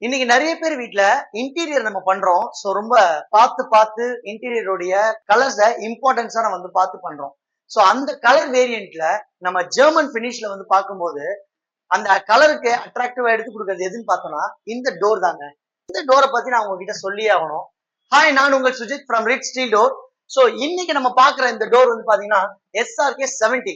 இன்னைக்கு நிறைய பேர் வீட்ல இன்டீரியர் நம்ம பண்றோம். சோ ரொம்ப பார்த்து பார்த்து இன்டீரியருடைய கலர்ஸ இம்பார்ட்டன்ஸா நம்ம வந்து பார்த்து பண்றோம். சோ அந்த கலர் வேரியன்ட்ல நம்ம ஜெர்மன் பினிஷ்ல வந்து பார்க்கும்போது அந்த கலருக்கு அட்ராக்டிவா எடுத்து கொடுக்கறது எதுன்னு பார்த்தோம்னா இந்த டோர் தாங்க. இந்த டோரை பத்தி நான் உங்ககிட்ட சொல்லியே ஆகணும். ஹாய், நான் உங்கள் சுஜித் ஃப்ரம் ரிட் ஸ்டீல் டோர். சோ இன்னைக்கு நம்ம பாக்குற இந்த டோர் வந்து பாத்தீங்கன்னா SRK 70.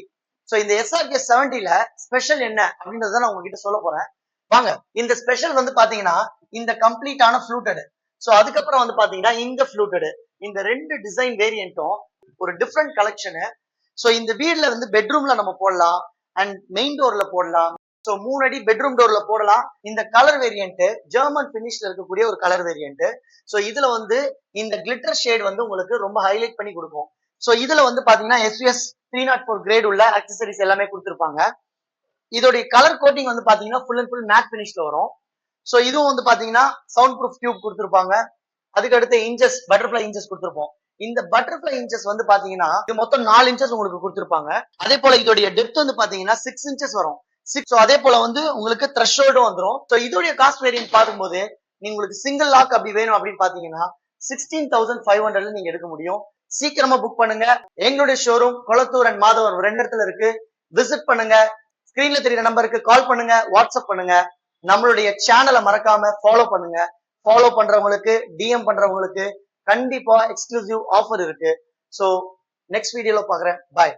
சோ இந்த SRK 70ல ஸ்பெஷல் என்ன அப்படின்றத நான் உங்ககிட்ட சொல்ல போறேன். வாங்க. இந்த ஸ்பெஷல் வந்து பாத்தீங்கன்னா இந்த கம்ப்ளீட்டான ஃப்ளூட்டட். சோ அதுக்கப்புறம் வந்து பாத்தீங்கன்னா இந்த ஃப்ளூட்டட். இந்த ரெண்டு டிசைன் வேரியன்ட்டும் ஒரு டிஃப்ரெண்ட் கலெக்ஷனு. சோ இந்த வீட்ல வந்து பெட்ரூம்ல நம்ம போடலாம் அண்ட் மெயின் டோர்ல போடலாம். சோ 3 அடி பெட்ரூம் டோர்ல போடலாம். இந்த கலர் வேரியன்ட் ஜெர்மன் பினிஷ்ல இருக்கக்கூடிய ஒரு கலர் வேரியன்ட். சோ இதுல வந்து இந்த கிளிட்டர் ஷேட் வந்து உங்களுக்கு ரொம்ப ஹைலைட் பண்ணி கொடுக்கும். சோ இதுல வந்து பாத்தீங்கன்னா SUS 304 கிரேட் உள்ள அக்சசரிஸ் எல்லாமே கொடுத்திருப்பாங்க. இதோடைய கலர் கோட்டிங் வந்து பாத்தீங்கன்னா ஃபுல் அண்ட் ஃபுல் மேட் பினிஷ்ல வரும். சோ இதுவும் வந்து பாத்தீங்கன்னா சவுண்ட் ப்ரூஃப் டியூப் கொடுத்திருப்பாங்க. அதுக்கு அடுத்து இன்ச்சஸ் பட்டர்ஃபிளை இன்ச்சஸ் கொடுத்திருப்போம். இந்த பட்டர்ஃபிளை இன்ச்சஸ் வந்து பாத்தீங்கன்னா இது மொத்தம் 4 இன்ச்சஸ் உங்களுக்கு கொடுத்திருப்பாங்க. அதே போல இதோடைய டெப்த் வந்து பாத்தீங்கன்னா 6 இன்ச்சஸ் வரும். அதே போல வந்து உங்களுக்கு த்ரெஷ்ஹோல்டும் வந்துடும். சோ இதோடைய காஸ்ட் வேரியன்ட் பார்க்கும்போது நீங்க உங்களுக்கு சிங்கிள் லாக் அப்படி வேணும் அப்படின்னு பாத்தீங்கன்னா 16,500 நீங்க எடுக்க முடியும். சீக்கிரமா புக் பண்ணுங்க. எங்களுடைய ஷோரூம் கொளத்தூர் அண்ட் மாதவரம் 2 இடத்துல இருக்கு. விசிட் பண்ணுங்க. ஸ்கிரீன்ல தெரியுற நம்பருக்கு கால் பண்ணுங்க, வாட்ஸ்அப் பண்ணுங்க. நம்மளுடைய சேனலை மறக்காம ஃபாலோ பண்ணுங்க. ஃபாலோ பண்றவங்களுக்கு DM பண்றவங்களுக்கு கண்டிப்பா எக்ஸ்க்ளூசிவ் ஆஃபர் இருக்கு. சோ நெக்ஸ்ட் வீடியோல பாக்குறேன். பாய்.